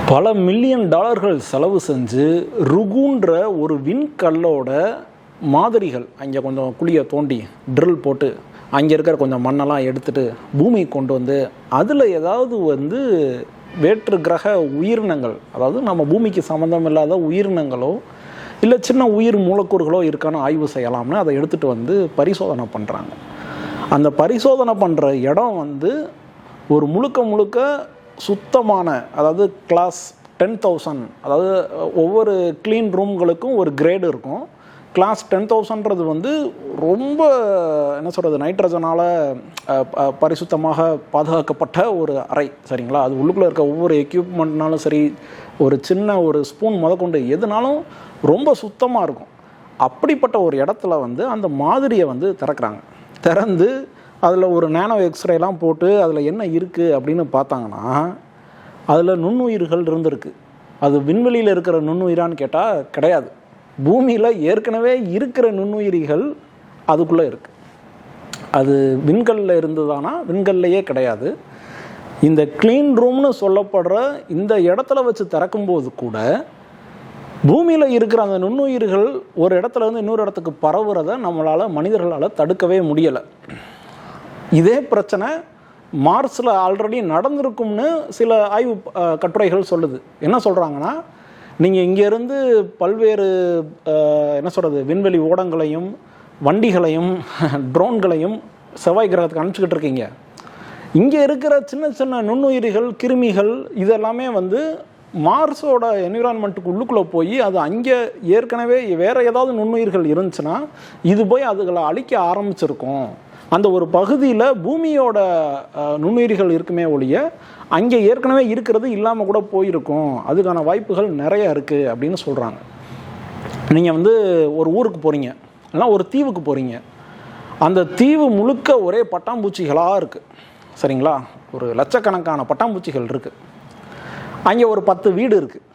பல மில்லியன் டாலர்கள் செலவு செஞ்சு ருகுன்ற ஒரு விண்கல்லோட மாதிரிகள் அங்கே கொஞ்சம் குழியை தோண்டி ட்ரில் போட்டு அங்கே இருக்கிற கொஞ்சம் மண்ணெல்லாம் எடுத்துகிட்டு பூமிக்கு கொண்டு வந்து அதில் ஏதாவது வேற்று கிரக உயிரினங்கள், அதாவது நம்ம பூமிக்கு சம்மந்தம் இல்லாத உயிரினங்களோ இல்லை சின்ன உயிர் மூலக்கூறுகளோ இருக்கான்னு ஆய்வு செய்யலாம்னு அதை எடுத்துகிட்டு பரிசோதனை பண்ணுறாங்க. அந்த பரிசோதனை பண்ணுற இடம் ஒரு முழுக்க சுத்தமான, அதாவது கிளாஸ் 10,000, அதாவது ஒவ்வொரு க்ளீன் ரூம்களுக்கும் ஒரு கிரேடு இருக்கும். கிளாஸ் 10,000ன்றது ரொம்ப என்ன சொல்கிறது, நைட்ரஜனால் பரிசுத்தமாக பாதுகாக்கப்பட்ட ஒரு அறை, சரிங்களா? அது உள்ளுக்குள்ளே இருக்க ஒவ்வொரு எக்யூப்மெண்ட்னாலும் சரி, ஒரு சின்ன ஒரு ஸ்பூன் முதற்கொண்டு எதுனாலும் ரொம்ப சுத்தமாக இருக்கும். அப்படிப்பட்ட ஒரு இடத்துல அந்த மாதிரியை திறக்கிறாங்க. திறந்து அதில் ஒரு நேனோ எக்ஸ்ரேலாம் போட்டு அதில் என்ன இருக்குது அப்படின்னு பார்த்தாங்கன்னா அதில் நுண்ணுயிர்கள் இருந்திருக்கு. அது விண்வெளியில் இருக்கிற நுண்ணுயிரான்னு கேட்டால் கிடையாது. பூமியில் ஏற்கனவே இருக்கிற நுண்ணுயிரிகள் அதுக்குள்ளே இருக்குது. அது விண்கல்லில் இருந்ததானா? விண்கல்லையே கிடையாது. இந்த க்ளீன் ரூம்னு சொல்லப்படுற இந்த இடத்துல வச்சு திறக்கும்போது கூட பூமியில் இருக்கிற அந்த நுண்ணுயிர்கள் ஒரு இடத்துல இன்னொரு இடத்துக்கு பரவுறதை நம்மளால் மனிதர்களால் தடுக்கவே முடியலை. இதே பிரச்சனை மார்ஸில் ஆல்ரெடி நடந்திருக்கும்னு சில ஆய்வு கட்டுரைகள் சொல்லுது. என்ன சொல்கிறாங்கன்னா, நீங்கள் இங்கேருந்து பல்வேறு என்ன சொல்கிறது விண்வெளி ஓடங்களையும் வண்டிகளையும் ட்ரோன்களையும் செவ்வாய் கிரகத்துக்கு அனுப்பிச்சிக்கிட்டு இருக்கீங்க. இங்கே இருக்கிற சின்ன சின்ன நுண்ணுயிரிகள், கிருமிகள் இதெல்லாமே மார்ஸோட என்விரான்மெண்ட்டுக்கு உள்ளுக்குள்ளே போய் அது அங்கே ஏற்கனவே வேறு ஏதாவது நுண்ணுயிர்கள் இருந்துச்சுன்னா இது போய் அதுகளை அழிக்க ஆரம்பிச்சிருக்கும். அந்த ஒரு பகுதியில் பூமியோட நுண்ணுயிரிகள் இருக்குமே ஒழிய அங்கே ஏற்கனவே இருக்கிறது இல்லாமல் கூட போயிருக்கும். அதுக்கான வாய்ப்புகள் நிறைய இருக்குது அப்படின்னு சொல்கிறாங்க. நீங்கள் ஒரு ஊருக்கு போகிறீங்க, இல்லைனா ஒரு தீவுக்கு போகிறீங்க. அந்த தீவு முழுக்க ஒரே பட்டாம்பூச்சிகளாக இருக்குது, சரிங்களா? ஒரு லட்சக்கணக்கான பட்டாம்பூச்சிகள் இருக்குது. அங்கே ஒரு 10 வீடு இருக்குது.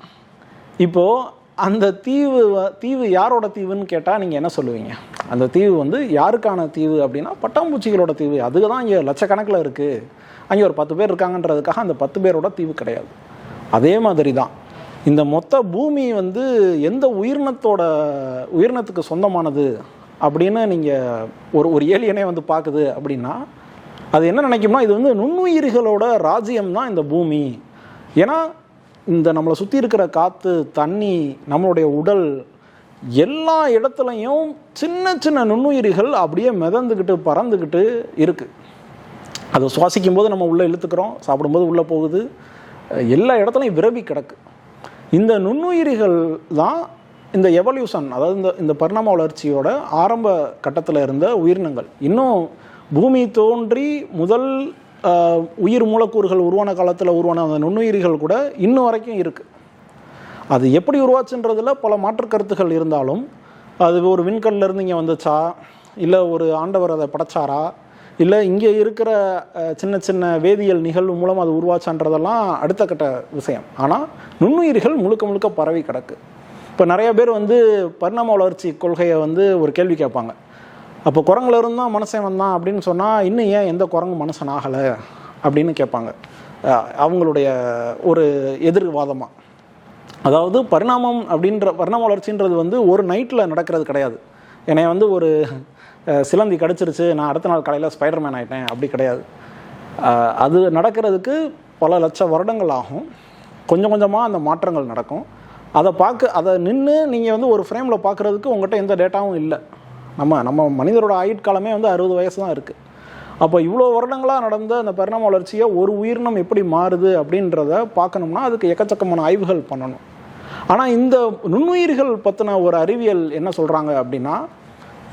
இப்போது அந்த தீவு யாரோட தீவுன்னு கேட்டால் நீங்கள் என்ன சொல்லுவீங்க? அந்த தீவு யாருக்கான தீவு அப்படின்னா பட்டாம்பூச்சிகளோட தீவு. அதுக்கு தான் இங்கே லட்சக்கணக்கில் இருக்குது. அங்கே ஒரு 10 பேர் இருக்காங்கன்றதுக்காக அந்த 10 பேரோட தீவு கிடையாது. அதே மாதிரி தான் இந்த மொத்த பூமி எந்த உயிரினத்துக்கு சொந்தமானது அப்படின்னு நீங்கள் ஒரு ஏலியனே பார்க்குது அப்படின்னா அது என்ன நினைக்கும்னா, இது நுண்ணுயிரிகளோட ராஜ்யம் தான் இந்த பூமி. ஏன்னா இந்த நம்மளை சுற்றி இருக்கிற காற்று, தண்ணி, நம்மளுடைய உடல் எல்லா இடத்துலையும் சின்ன சின்ன நுண்ணுயிரிகள் அப்படியே மிதந்துக்கிட்டு பறந்துக்கிட்டு இருக்குது. அதை சுவாசிக்கும் போது நம்ம உள்ளே இழுத்துக்கிறோம், சாப்பிடும்போது உள்ளே போகுது, எல்லா இடத்துலையும் விரவி கிடக்கு. இந்த நுண்ணுயிரிகள் தான் இந்த எவல்யூஷன், அதாவது இந்த பரிணாம வளர்ச்சியோட ஆரம்ப கட்டத்தில் இருந்த உயிரினங்கள். இன்னும் பூமி தோன்றி முதல் உயிர் மூலக்கூறுகள் உருவான காலத்தில் உருவான அந்த நுண்ணுயிரிகள் கூட இன்னும் வரைக்கும் இருக்குது. அது எப்படி உருவாச்சுன்றதில் பல மாற்று கருத்துக்கள் இருந்தாலும், அது ஒரு விண்கல்லேருந்து இங்கே வந்துச்சா, இல்லை ஒரு ஆண்டவர் அதை படைச்சாரா, இல்லை இங்கே இருக்கிற சின்ன சின்ன வேதியியல் நிகழ்வு மூலம் அது உருவாச்சான்றதெல்லாம் அடுத்த கட்ட விஷயம். ஆனால் நுண்ணுயிரிகள் முழுக்க பரவி கிடக்கு. இப்போ நிறைய பேர் பரிணாம வளர்ச்சி கொள்கையை ஒரு கேள்வி கேட்பாங்க. அப்போ குரங்குல இருந்தால் மனுஷன் வந்தான் அப்படின்னு சொன்னால் இன்னும் ஏன் எந்த குரங்கு மனுஷன் ஆகலை அப்படின்னு கேட்பாங்க. அவங்களுடைய ஒரு எதிர்வாதமாக. அதாவது பரிணாம வளர்ச்சின்றது ஒரு நைட்டில் நடக்கிறது கிடையாது. என்னை ஒரு சிலந்தி கடிச்சிருச்சு, நான் அடுத்த நாள் காலையில் ஸ்பைடர்மேன் ஆகிட்டேன், அப்படி கிடையாது. அது நடக்கிறதுக்கு பல லட்சம் வருடங்கள் ஆகும். கொஞ்சம் கொஞ்சமாக அந்த மாற்றங்கள் நடக்கும். அதை நின்று நீங்கள் ஒரு ஃப்ரேமில் பார்க்குறதுக்கு உங்கள்கிட்ட எந்த டேட்டாவும் இல்லை. நம்ம மனிதரோட ஆயுட்காலமே 60 வயசு தான் இருக்குது. அப்போ இவ்வளோ வருடங்களாக நடந்த அந்த பரிணாம வளர்ச்சியை ஒரு உயிரினம் எப்படி மாறுது அப்படின்றத பார்க்கணும்னா அதுக்கு எக்கச்சக்கமான ஆய்வுகள் பண்ணணும். ஆனால் இந்த நுண்ணுயிர்கள் பற்றின ஒரு அறிவியல் என்ன சொல்கிறாங்க அப்படின்னா,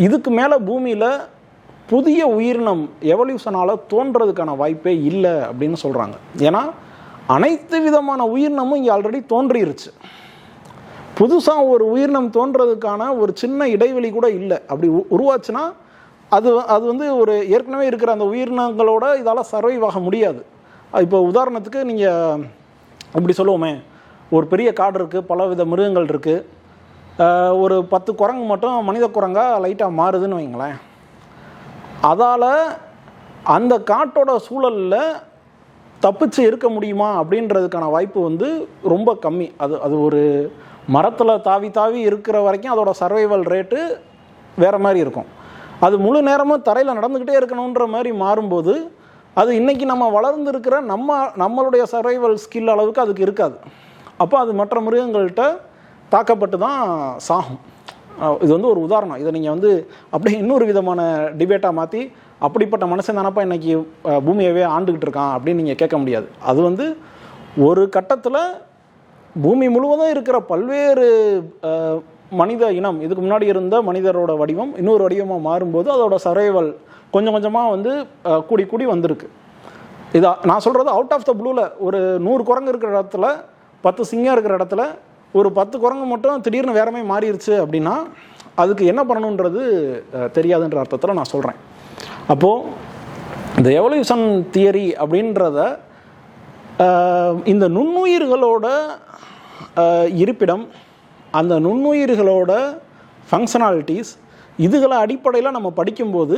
இதுக்கு மேலே பூமியில் புதிய உயிரினம் எவல்யூஷனால் தோன்றதுக்கான வாய்ப்பே இல்லை அப்படின்னு சொல்கிறாங்க. ஏன்னா அனைத்து விதமான உயிரினமும் இங்கே ஆல்ரெடி தோன்றிருச்சு. புதுசாக ஒரு உயிரினம் தோன்றதுக்கான ஒரு சின்ன இடைவெளி கூட இல்லை. அப்படி உருவாச்சுன்னா அது ஒரு ஏற்கனவே இருக்கிற அந்த உயிரினங்களோட இதால் சர்வைவ் ஆக முடியாது. இப்போ உதாரணத்துக்கு நீங்கள் இப்படி சொல்லுவோமே, ஒரு பெரிய காடு இருக்குது, பலவித மிருகங்கள் இருக்குது, ஒரு 10 குரங்கு மட்டும் மனித குரங்கா லைட்டாக மாறுதுன்னு வைங்களேன். அதால் அந்த காட்டோட சூழலில் தப்பிச்சு இருக்க முடியுமா அப்படின்றதுக்கான வாய்ப்பு வந்து ரொம்ப கம்மி. அது ஒரு மரத்தில் தாவி தாவி இருக்கிற வரைக்கும் அதோட சர்வைவல் ரேட்டு வேறு மாதிரி இருக்கும். அது முழு நேரமும் தரையில் நடந்துக்கிட்டே இருக்கணுன்ற மாதிரி மாறும்போது அது இன்றைக்கி நம்ம வளர்ந்துருக்கிற நம்மளுடைய சர்வைவல் ஸ்கில் அளவுக்கு அதுக்கு இருக்காது. அப்போ அது மற்ற மிருகங்கள்கிட்ட தாக்கப்பட்டு தான் சாகும். இது வந்து ஒரு உதாரணம். இதை நீங்கள் வந்து அப்படியே இன்னொரு விதமான டிபேட்டாக மாற்றி அப்படிப்பட்ட மனுஷன் தானப்பா இன்றைக்கி பூமியவே ஆண்டுக்கிட்டு இருக்கான் அப்படின்னு நீங்கள் கேட்க முடியாது. அது வந்து ஒரு கட்டத்தில் பூமி முழுவதும் இருக்கிற பல்வேறு மனித இனம், இதுக்கு முன்னாடி இருந்த மனிதரோட வடிவம் இன்னொரு வடிவமாக மாறும்போது அதோட சர்வைவல் கொஞ்சம் கொஞ்சமாக வந்து கூடி கூடி வந்திருக்கு. இதை நான் சொல்கிறது அவுட் ஆஃப் த ப்ளூவில் ஒரு 100 குரங்கு இருக்கிற இடத்துல 10 சிங்கம் இருக்கிற இடத்துல ஒரு 10 குரங்கு மட்டும் திடீர்னு வேற மாதிரி மாறிடுச்சு அப்படின்னா அதுக்கு என்ன பண்ணணுன்றது தெரியாதுன்ற அர்த்தத்தில் நான் சொல்கிறேன். அப்போது இந்த எவல்யூஷன் தியரி அப்படின்றத இந்த நுண்ணுயிர்களோட இருப்பிடம், அந்த நுண்ணுயிர்களோட ஃபங்க்ஷனாலிட்டிஸ், இதுகளை அடிப்படையில் நம்ம படிக்கும்போது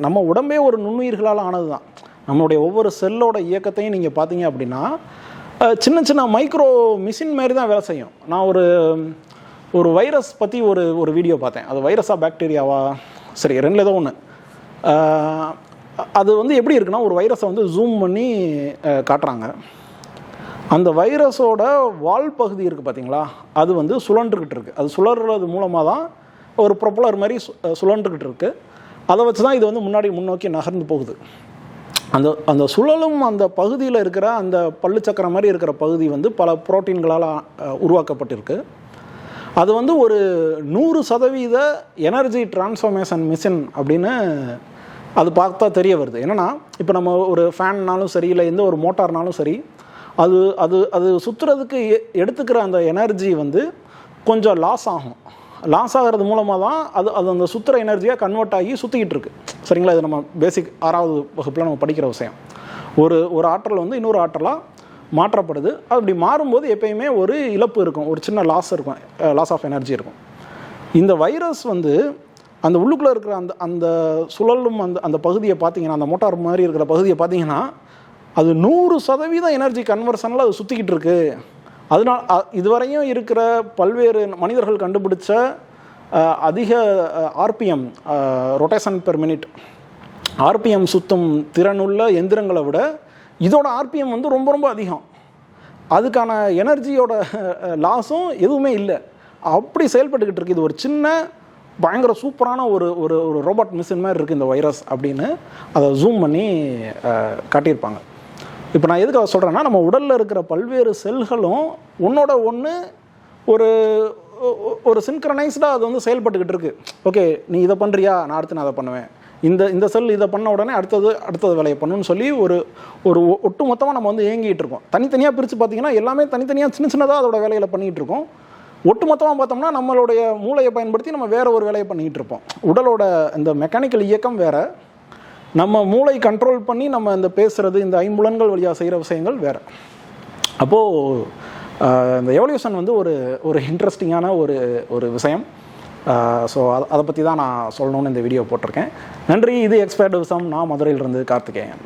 நம்ம உடம்பே ஒரு நுண்ணுயிர்களால் ஆனது தான். நம்மளுடைய ஒவ்வொரு செல்லோட இயக்கத்தையும் நீங்கள் பார்த்தீங்க அப்படின்னா சின்ன சின்ன மைக்ரோ மிஷின் மாரி தான் வேலை செய்யும். நான் ஒரு வைரஸ் பற்றி ஒரு வீடியோ பார்த்தேன். அது வைரஸா பாக்டீரியாவா, சரி ரெண்டில் ஏதோ ஒன்று. அது வந்து எப்படி இருக்குன்னா, ஒரு வைரஸை வந்து ஜூம் பண்ணி காட்டுறாங்க. அந்த வைரஸோட வால் பகுதி இருக்குது பார்த்தீங்களா, அது வந்து சுழன்றுக்கிட்டு இருக்குது. அது சுழறது மூலமாக தான் ஒரு ப்ரொப்பலர் மாதிரி சுழன்றுக்கிட்டு இருக்குது. அதை வச்சு தான் இது வந்து முன்னோக்கி நகர்ந்து போகுது. அந்த சுழலும் அந்த பகுதியில் இருக்கிற அந்த பல்லுச்சக்கரம் மாதிரி இருக்கிற பகுதி வந்து பல புரோட்டீன்களால் உருவாக்கப்பட்டிருக்கு. அது வந்து ஒரு 100% எனர்ஜி டிரான்ஸ்ஃபர்மேஷன் மிஷின் அப்படின்னு அது பார்த்தா தெரிய வருது. என்னென்னா, இப்போ நம்ம ஒரு ஃபேன்னாலும் சரி, இல்லை எந்த ஒரு மோட்டார்னாலும் சரி, அது சுற்றுறதுக்கு எடுத்துக்கிற அந்த எனர்ஜி வந்து கொஞ்சம் லாஸ் ஆகும். லாஸ் ஆகிறது மூலமாக தான் அது அந்த சுற்றுற எனர்ஜியாக கன்வெர்ட் ஆகி சுற்றிக்கிட்டு இருக்கு. சரிங்களா? இது நம்ம பேசிக் 6வது வகுப்பில் நம்ம படிக்கிற விஷயம். ஒரு ஆற்றல் வந்து இன்னொரு ஆற்றலாக மாற்றப்படுது. அப்படி மாறும்போது எப்பயுமே ஒரு இழப்பு இருக்கும், ஒரு சின்ன லாஸ் இருக்கும், லாஸ் ஆஃப் எனர்ஜி இருக்கும். இந்த வைரஸ் வந்து அந்த உள்ளுக்குள்ளே இருக்கிற அந்த சுழலும் அந்த பகுதியை பார்த்தீங்கன்னா, அந்த மோட்டார் மாதிரி இருக்கிற பகுதியை பார்த்தீங்கன்னா, அது 100% எனர்ஜி கன்வர்ஷனில் அது சுற்றிக்கிட்டு இருக்கு. அதனால் இதுவரையும் இருக்கிற பல்வேறு மனிதர்கள் கண்டுபிடிச்ச அதிக RPM, rotation per minute, RPM சுத்தும் திறனுள்ள எந்திரங்களை விட இதோட ஆர்பிஎம் வந்து ரொம்ப ரொம்ப அதிகம். அதுக்கான எனர்ஜியோட லாஸும் எதுவுமே இல்லை. அப்படி செயல்பட்டுக்கிட்டு இருக்குது. இது ஒரு சின்ன பயங்கர சூப்பரான ஒரு ரோபோட் மிஷின் மாதிரி இருக்குது இந்த வைரஸ் அப்படின்னு அதை ஜூம் பண்ணி காட்டியிருப்பாங்க. இப்போ நான் எதுக்கு அதை சொல்கிறேன்னா, நம்ம உடலில் இருக்கிற பல்வேறு செல்களும் ஒன்றோட ஒன்று ஒரு சின்க்ரனைஸ்டாக அது வந்து செயல்பட்டுக்கிட்டு இருக்குது. ஓகே, நீ இதை பண்ணுறியா, நான் அதை பண்ணுவேன், இந்த செல் இதை பண்ண உடனே அடுத்தது வேலையை பண்ணணும்னு சொல்லி ஒரு ஒட்டு மொத்தமாக நம்ம வந்து இயங்கிட்டு இருக்கோம். தனித்தனியாக பிரித்து பார்த்தீங்கன்னா எல்லாமே தனித்தனியாக சின்னதாக அதோட வேலைகளை பண்ணிகிட்டு இருக்கோம். ஒட்டு மொத்தமாக பார்த்தோம்னா நம்மளுடைய மூளையை பயன்படுத்தி நம்ம வேறு ஒரு வேலையை பண்ணிகிட்டு இருப்போம். உடலோட இந்த மெக்கானிக்கல் இயக்கம் வேறு, நம்ம மூளை கண்ட்ரோல் பண்ணி நம்ம இந்த பேசுகிறது, இந்த ஐம்புலன்கள் வழியாக செய்கிற விஷயங்கள் வேறு. அப்போது இந்த எவல்யூஷன் வந்து ஒரு இன்ட்ரெஸ்டிங்கான ஒரு விஷயம். ஸோ அதை பற்றி தான் நான் சொல்லணும்னு இந்த வீடியோ போட்டிருக்கேன். நன்றி. இது எக்ஸ்பர்ட் விசம். நான் மதுரையிலிருந்து கார்த்திகேயன்.